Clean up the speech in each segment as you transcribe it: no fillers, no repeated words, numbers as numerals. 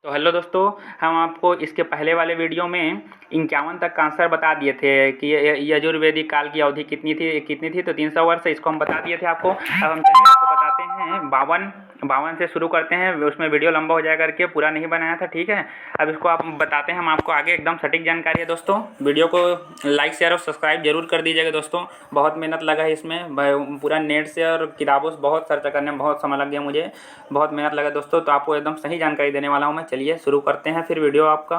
तो हेलो दोस्तों, हम आपको इसके पहले वाले वीडियो में 51 तक का आंसर बता दिए थे कि यजुर्वेदिक काल की अवधि कितनी थी। तो 300 वर्ष इसको हम बता दिए थे आपको। अब हम चलिए आपको बताते हैं 52 से शुरू करते हैं। उसमें वीडियो लंबा हो जाए करके पूरा नहीं बनाया था, ठीक है। अब इसको आप बताते हैं हम आपको आगे, एकदम सटीक जानकारी है दोस्तों। वीडियो को लाइक शेयर और सब्सक्राइब जरूर कर दीजिएगा दोस्तों। बहुत मेहनत लगा है इसमें, पूरा नेट से और किताबों से बहुत सर्च करने में बहुत समय लग गया मुझे, बहुत मेहनत लगा दोस्तों। तो आपको एकदम सही जानकारी देने वाला हूँ मैं। चलिए शुरू करते हैं फिर वीडियो आपका।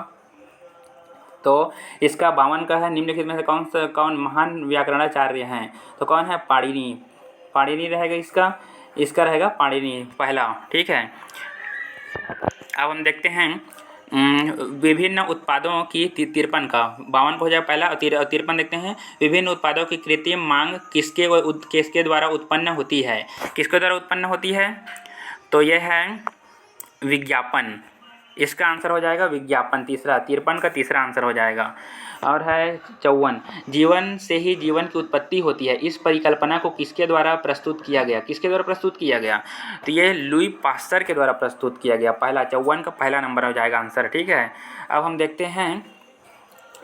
तो इसका 52 का है, निम्नलिखित में से कौन महान व्याकरणाचार्य हैं। तो कौन है? पाणिनि। पाणिनि रहेगा इसका रहेगा पाणिनि पहला, ठीक है। अब हम देखते हैं विभिन्न उत्पादों की 53 का 52 को हो जाएगा पहला, और 53 देखते हैं। विभिन्न उत्पादों की कृत्रिम मांग किसके द्वारा उत्पन्न होती है? किसके द्वारा उत्पन्न होती है? तो यह है विज्ञापन। इसका आंसर हो जाएगा विज्ञापन, तीसरा 53 का तीसरा आंसर हो जाएगा। और है 54, जीवन से ही जीवन की उत्पत्ति होती है, इस परिकल्पना को किसके द्वारा प्रस्तुत किया गया? किसके द्वारा प्रस्तुत किया गया? तो ये लुई पास्चर के द्वारा प्रस्तुत किया गया। पहला 54 का पहला नंबर हो जाएगा आंसर, ठीक है। अब हम देखते हैं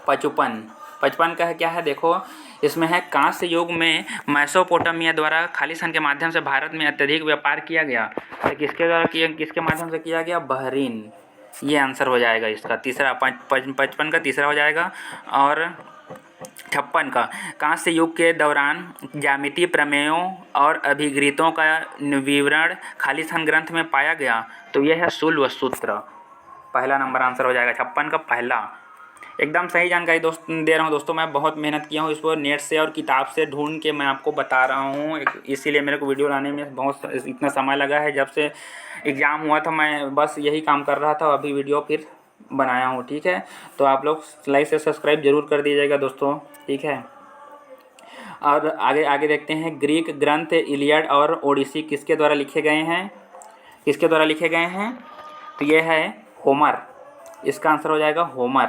55 का है, क्या है देखो, इसमें है कांस्य युग में मेसोपोटामिया द्वारा खालिस्तान के माध्यम से भारत में अत्यधिक व्यापार किया गया। तो किसके माध्यम से किया गया? बहरीन। ये आंसर हो जाएगा इसका तीसरा। 55 का तीसरा हो जाएगा। और 56 का कांस्य युग के दौरान ज्यामितीय प्रमेयों और अभिगृतों का विवरण खालिस्तान ग्रंथ में पाया गया। तो यह है शूल व सूत्र, पहला नंबर आंसर हो जाएगा 56 का पहला। एकदम सही जानकारी दे रहा हूँ दोस्तों। मैं बहुत मेहनत किया हूँ इस पर, नेट से और किताब से ढूंढ के मैं आपको बता रहा हूँ, इसीलिए मेरे को वीडियो लाने में बहुत इतना समय लगा है। जब से एग्ज़ाम हुआ था मैं बस यही काम कर रहा था, अभी वीडियो फिर बनाया हूँ, ठीक है। तो आप लोग लाइक से सब्सक्राइब जरूर कर दीजिएगा दोस्तों, ठीक है। और आगे देखते हैं, ग्रीक ग्रंथ इलियड और ओडिसी किसके द्वारा लिखे गए हैं? किसके द्वारा लिखे गए हैं? तो ये है होमर। इसका आंसर हो जाएगा होमर,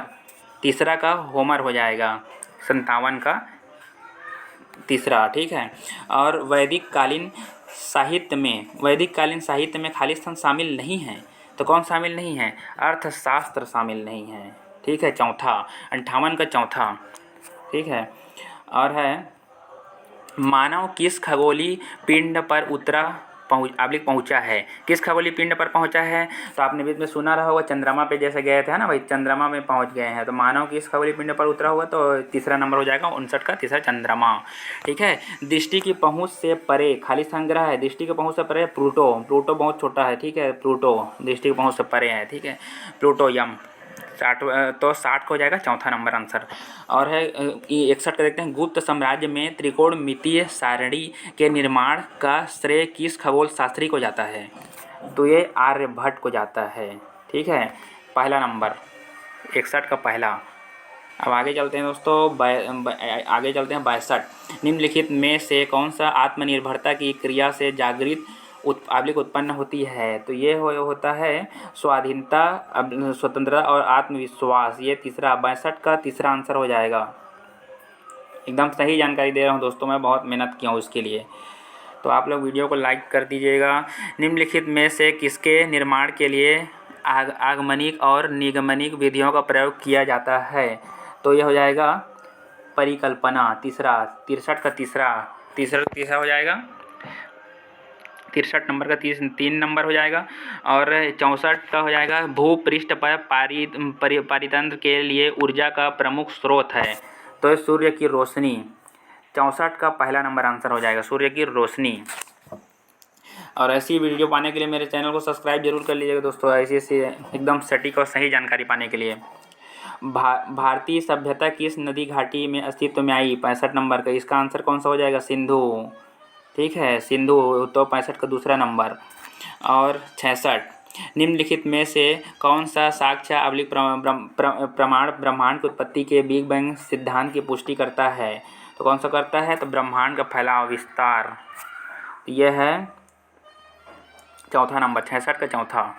तीसरा का होमर हो जाएगा 57 का तीसरा, ठीक है। और वैदिक कालीन साहित्य में खालिस्तान शामिल नहीं है। तो कौन शामिल नहीं है? अर्थशास्त्र शामिल नहीं है, ठीक है। चौथा 58 का चौथा, ठीक है। और है मानव किस खगोलीय पिंड पर पहुंचा है? किस खगोलीय पिंड पर पहुंचा है? तो आपने बीच में सुना रहा होगा, चंद्रमा पे जैसे गए थे ना भाई, चंद्रमा में पहुंच गए हैं। तो मानव किस खगोलीय पिंड पर उतरा हुआ? तो तीसरा नंबर हो जाएगा 59 का तीसरा, चंद्रमा, ठीक है। दृष्टि की पहुंच से परे खालिस्तान ग्रह है, दृष्टि की पहुंच से परे प्लूटो बहुत छोटा है, ठीक है। प्लूटो दृष्टि की पहुंच से परे है, ठीक है। प्लूटो यम 60, तो 60 को हो जाएगा चौथा नंबर आंसर। और है 61 का देखते हैं, गुप्त साम्राज्य में त्रिकोणमितीय सारणी के निर्माण का श्रेय किस खगोल शास्त्री को जाता है? तो ये आर्यभट्ट को जाता है, ठीक है, पहला नंबर 61 का पहला। अब आगे चलते हैं दोस्तों, आगे चलते हैं 62, निम्नलिखित में से कौन सा आत्मनिर्भरता की क्रिया से जागृत उत्पन्न होती है? तो ये होता है स्वाधीनता, स्वतंत्रता और आत्मविश्वास, ये तीसरा 62 का तीसरा आंसर हो जाएगा। एकदम सही जानकारी दे रहा हूँ दोस्तों, मैं बहुत मेहनत किया हूँ इसके लिए। तो आप लोग वीडियो को लाइक कर दीजिएगा। निम्नलिखित में से किसके निर्माण के लिए आगमनिक और निगमनिक विधियों का प्रयोग किया जाता है? तो यह हो जाएगा परिकल्पना, तीसरा 63 का तीसरा हो जाएगा, 63 नंबर का 3 नंबर हो जाएगा। और 64 का हो जाएगा भूपृष्ठ पर पारितंत्र के लिए ऊर्जा का प्रमुख स्रोत है। तो सूर्य की रोशनी, 64 का पहला नंबर आंसर हो जाएगा, सूर्य की रोशनी। और ऐसी वीडियो पाने के लिए मेरे चैनल को सब्सक्राइब जरूर कर लीजिएगा दोस्तों, ऐसी एकदम सटीक और सही जानकारी पाने के लिए। भारतीय सभ्यता किस नदी घाटी में अस्तित्व में आई? 65 नंबर का, इसका आंसर कौन सा हो जाएगा? सिंधु, ठीक है, सिंधु, तो 65 का दूसरा नंबर। और 66, निम्नलिखित में से कौन सा साक्ष्य प्रमाण ब्रह्मांड की उत्पत्ति के बिग बैंग सिद्धांत की पुष्टि करता है? तो कौन सा करता है? तो ब्रह्मांड का फैलाव, विस्तार, यह है चौथा नंबर, 66 का चौथा।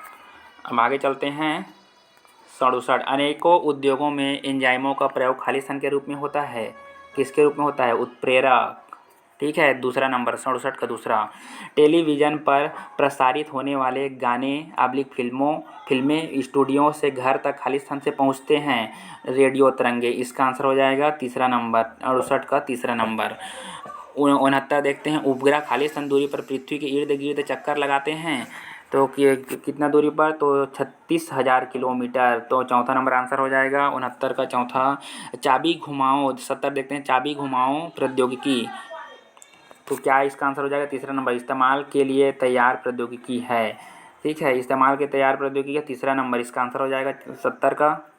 अब आगे चलते हैं 67, अनेकों उद्योगों में एंजाइमों का प्रयोग खालिस्तान के रूप में होता है। किसके रूप में होता है? उत्प्रेरक, ठीक है। दूसरा नंबर 67 का दूसरा। टेलीविज़न पर प्रसारित होने वाले गाने फिल्में स्टूडियो से घर तक खालिस्तान से पहुंचते हैं। रेडियो तरंगे, इसका आंसर हो जाएगा तीसरा नंबर, 68 का तीसरा नंबर। 69 देखते हैं, उपग्रह खालिस्तान दूरी पर पृथ्वी के इर्द गिर्द चक्कर लगाते हैं तो कितना दूरी पर, तो 36,000 किलोमीटर। तो चौथा नंबर आंसर हो जाएगा 69 का चौथा। चाबी घुमाओ, 70 देखते हैं, चाबी घुमाओ प्रौद्योगिकी, तो क्या इसका आंसर हो जाएगा तीसरा नंबर, इस्तेमाल के लिए तैयार प्रौद्योगिकी है। ठीक है, इस्तेमाल के तैयार प्रौद्योगिकी का तीसरा नंबर, इसका आंसर हो जाएगा 70 का।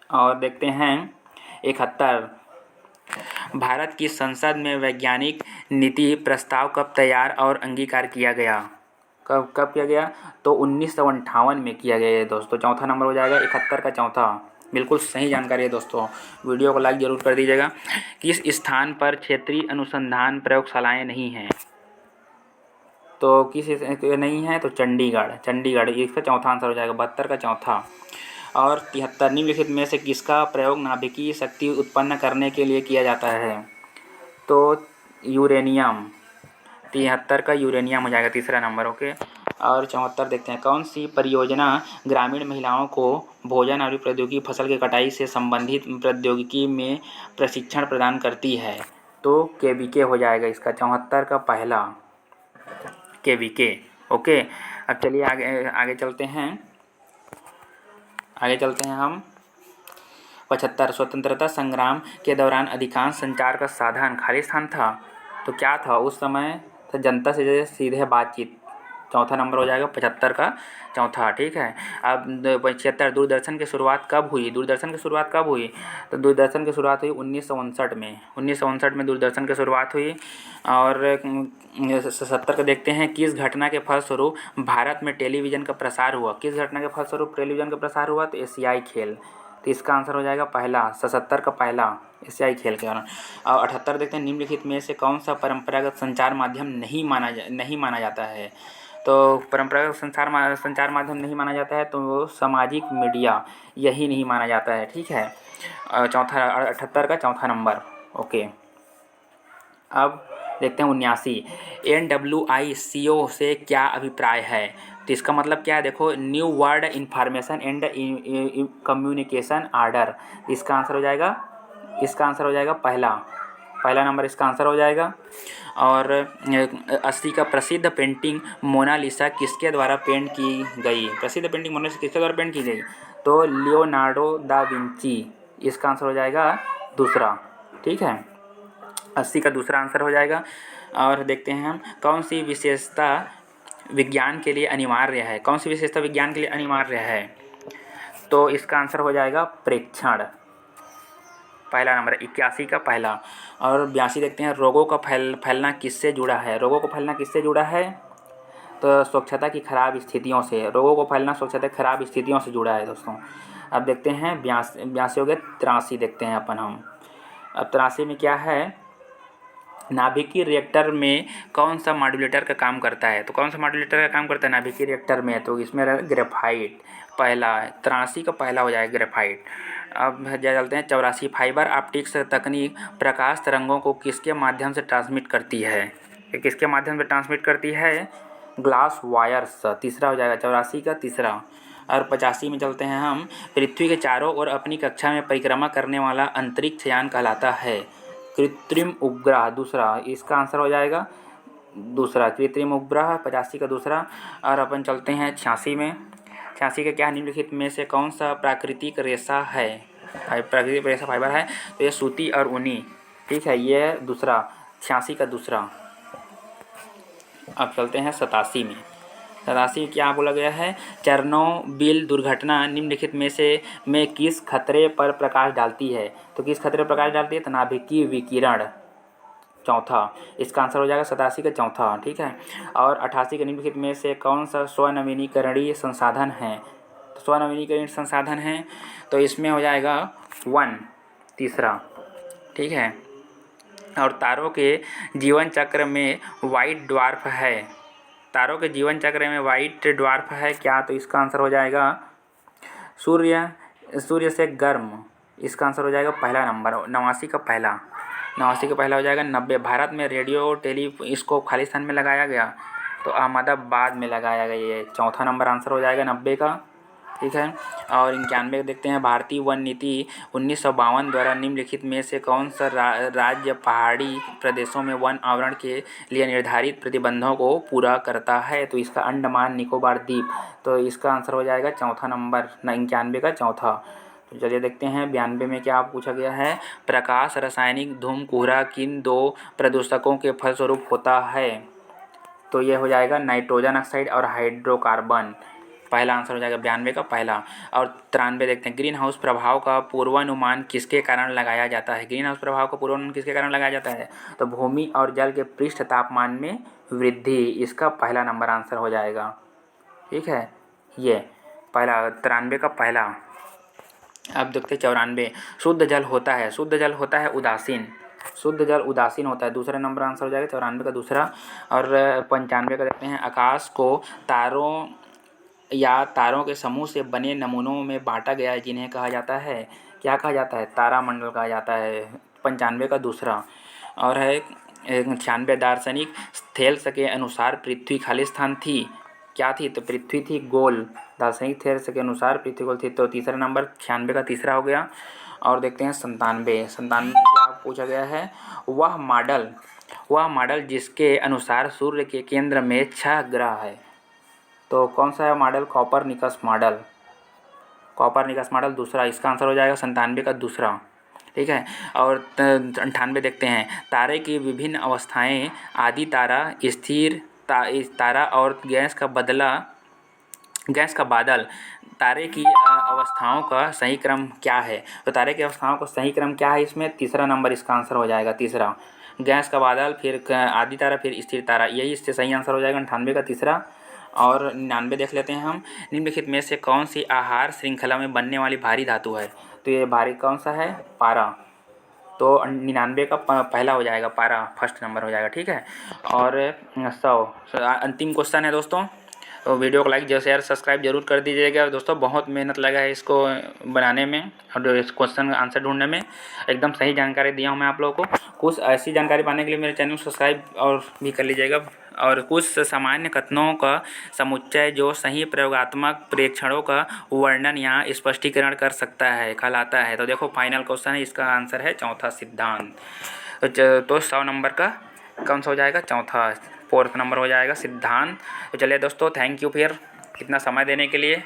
और देखते हैं 71, भारत की संसद में वैज्ञानिक नीति प्रस्ताव कब तैयार और अंगीकार किया गया? कब किया गया? तो 1958 में किया गया है दोस्तों। चौथा नंबर हो जाएगा 71 का चौथा। बिल्कुल सही जानकारी है दोस्तों। वीडियो को लाइक जरूर कर दीजिएगा। किस स्थान पर क्षेत्रीय अनुसंधान प्रयोगशालाएं नहीं हैं? तो किस नहीं है, तो चंडीगढ़ इसका चौथा आंसर हो जाएगा, 72 का चौथा। और 73, निम्नलिखित में से किसका प्रयोग नाभिकीय शक्ति उत्पन्न करने के लिए किया जाता है? तो यूरेनियम, 73 का यूरेनियम हो जाएगा तीसरा नंबर। ओके। और 74 देखते हैं, कौन सी परियोजना ग्रामीण महिलाओं को भोजन और प्रौद्योगिकी फसल की कटाई से संबंधित प्रौद्योगिकी में प्रशिक्षण प्रदान करती है? तो केवीके हो जाएगा इसका 74 का पहला, केवीके। ओके। अब चलिए आगे चलते हैं हम। 75, स्वतंत्रता संग्राम के दौरान अधिकांश संचार का साधन खालिस्तान था, तो क्या था उस समय? तो जनता से सीधे बातचीत। चौथा नंबर हो जाएगा 75 का चौथा। ठीक है। अब 75, दूरदर्शन की शुरुआत कब हुई? तो दूरदर्शन की शुरुआत हुई 1959 में। 1959 में दूरदर्शन की शुरुआत हुई। और 70 का देखते हैं, किस घटना के फलस्वरूप भारत में टेलीविज़न का प्रसार हुआ? किस घटना के फलस्वरूप टेलीविज़न का प्रसार हुआ? तो एशियाई खेल, तो इसका आंसर हो जाएगा पहला, 77 का पहला, एशियाई खेल के कारण। और 78 देखते हैं, निम्नलिखित में से कौन सा परंपरागत संचार माध्यम नहीं माना जाता है? तो परंपरागत संचार माध्यम नहीं माना जाता है, तो वो सामाजिक मीडिया, यही नहीं माना जाता है। ठीक है। चौथा, 78 का चौथा नंबर। ओके। अब देखते हैं 79, NWICO से क्या अभिप्राय है? तो इसका मतलब क्या है? देखो, new world information and communication order, इसका आंसर हो जाएगा पहला नंबर, इसका आंसर हो जाएगा। और 80 का प्रसिद्ध पेंटिंग मोनालिसा किसके द्वारा पेंट की गई? प्रसिद्ध पेंटिंग मोनालिसा किसके द्वारा पेंट की गई? तो लियोनार्डो दा विंची, इसका आंसर हो जाएगा दूसरा। ठीक है, 80 का दूसरा आंसर हो जाएगा। और देखते हैं हम, कौन सी विशेषता विज्ञान के लिए अनिवार्य है? तो इसका आंसर हो जाएगा प्रेक्षण, पहला नंबर, 81 का पहला। और 82 देखते हैं, रोगों का फैलना किससे जुड़ा है? तो स्वच्छता की खराब स्थितियों से, रोगों को फैलना स्वच्छता की खराब स्थितियों से जुड़ा है दोस्तों। अब देखते हैं 82 हो गए। 83 देखते हैं अपन हम। अब 83 में क्या है? नाभिकीय रिएक्टर में कौन सा मॉड्यूलेटर का काम करता है? तो कौन सा मॉड्यूलेटर का काम करता है नाभिकीय रिएक्टर में? तो इसमें ग्रेफाइट, पहला, 83 का पहला हो जाएगा ग्रेफाइट। अब चलते हैं 84, फाइबर ऑप्टिक्स तकनीक प्रकाश तरंगों को किसके माध्यम से ट्रांसमिट करती है? ग्लास वायर्स, तीसरा हो जाएगा 84 का तीसरा। और 85 में चलते हैं हम, पृथ्वी के चारों ओर अपनी कक्षा में परिक्रमा करने वाला अंतरिक्ष यान कहलाता है? कृत्रिम उपग्रह, दूसरा, इसका आंसर हो जाएगा दूसरा, कृत्रिम उपग्रह, 85 का दूसरा। और अपन चलते हैं 86 में। 86 का क्या, निम्नलिखित में से कौन सा प्राकृतिक रेशा है? प्राकृतिक रेशा फाइबर है, तो ये सूती और ऊनी। ठीक है, ये दूसरा, 86 का दूसरा। अब चलते हैं 87 में। 87 क्या बोला गया है? चेरनोबिल दुर्घटना निम्नलिखित में किस खतरे पर प्रकाश डालती है? तो किस खतरे पर प्रकाश डालती है? तो नाभिकीय विकिरण, चौथा, इसका आंसर हो जाएगा 87 का चौथा। ठीक है। और 88 के निम्नलिखित में से कौन सा स्वनवीनीकरणीय संसाधन है? तो स्वनवीनीकरणीय संसाधन है, तो इसमें हो जाएगा 1, तीसरा। ठीक है। और तारों के जीवन चक्र में वाइट ड्वार्फ है क्या? तो इसका आंसर हो जाएगा सूर्य से गर्म, इसका आंसर हो जाएगा पहला नंबर, 89 का पहला। 89 का पहला हो जाएगा 90। भारत में रेडियो टेलीस्कोप खालिस्तान में लगाया गया, तो अहमदाबाद में लगाया गया। ये चौथा नंबर आंसर हो जाएगा 90 का, ठीक है। और 91 देखते हैं, भारतीय वन नीति 1952 द्वारा निम्नलिखित में से कौन सा राज्य पहाड़ी प्रदेशों में वन आवरण के लिए निर्धारित प्रतिबंधों को पूरा करता है? तो इसका अंडमान निकोबार द्वीप। तो इसका आंसर हो जाएगा चौथा नंबर, 91 का चौथा। तो चलिए देखते हैं 92 में क्या पूछा गया है। प्रकाश रासायनिक धूम कोहरा किन दो प्रदूषकों के फलस्वरूप होता है? तो ये हो जाएगा नाइट्रोजन ऑक्साइड और हाइड्रोकार्बन। पहला आंसर हो जाएगा 92 का पहला। और 93 देखते हैं, ग्रीन हाउस प्रभाव का पूर्वानुमान किसके कारण लगाया जाता है? ग्रीन हाउस प्रभाव का पूर्वानुमान किसके कारण लगाया जाता है? तो भूमि और जल के पृष्ठ तापमान में वृद्धि, इसका पहला नंबर आंसर हो जाएगा, ठीक है। ये पहला 93 का पहला। अब देखते 94, शुद्ध जल होता है, शुद्ध जल होता है उदासीन, शुद्ध जल उदासीन होता है, दूसरा नंबर आंसर हो जाएगा 94 का दूसरा। और 95 का देखते हैं, आकाश को तारों या तारों के समूह से बने नमूनों में बांटा गया है, जिन्हें कहा जाता है, क्या कहा जाता है? तारामंडल कहा जाता है, 95 का दूसरा। और है 96, दार्शनिक थेल्स के अनुसार पृथ्वी खाली स्थान थी, क्या थी? तो पृथ्वी थी गोल, दार्शनिक थेल्स के अनुसार पृथ्वी गोल थी। तो तीसरा नंबर 96 का तीसरा हो गया। और देखते हैं 97 में क्या पूछा गया है। वह मॉडल जिसके अनुसार सूर्य के केंद्र में 6 ग्रह है, तो कौन सा है मॉडल? कॉपरनिकस मॉडल दूसरा, इसका आंसर हो जाएगा 97 का दूसरा, ठीक है। और 98 देखते हैं, तारे की विभिन्न अवस्थाएं, आदि तारा, स्थिर तारा और गैस का बादल, तारे की अवस्थाओं का सही क्रम क्या है? तो तारे की अवस्थाओं का सही क्रम क्या है? इसमें तीसरा नंबर इसका आंसर हो जाएगा, तीसरा। गैस का बादल, फिर आदि तारा, फिर स्थिर तारा, यही इससे सही आंसर हो जाएगा 98 का तीसरा। और 99 देख लेते हैं हम, निम्नलिखित में से कौन सी आहार श्रृंखला में बनने वाली भारी धातु है? तो ये भारी कौन सा है? पारा। तो 99 का पहला हो जाएगा, पारा फर्स्ट नंबर हो जाएगा, ठीक है। और 100 अंतिम क्वेश्चन है दोस्तों, तो वीडियो को लाइक शेयर सब्सक्राइब जरूर कर दीजिएगा दोस्तों। बहुत मेहनत लगा है इसको बनाने में और इस क्वेश्चन का आंसर ढूंढने में। एकदम सही जानकारी दिया हूँ मैं आप लोगों को। कुछ ऐसी जानकारी पाने के लिए मेरे चैनल को सब्सक्राइब और भी कर लीजिएगा। और कुछ सामान्य कथनों का समुच्चय जो सही प्रयोगात्मक प्रेक्षणों का वर्णन या स्पष्टीकरण कर सकता है कहलाता है। तो देखो फाइनल क्वेश्चन है, इसका आंसर है चौथा सिद्धांत। तो 100 नंबर का कौन सा हो जाएगा? चौथा, फोर्थ नंबर हो जाएगा सिद्धांत। तो चलिए दोस्तों, थैंक यू फिर इतना समय देने के लिए।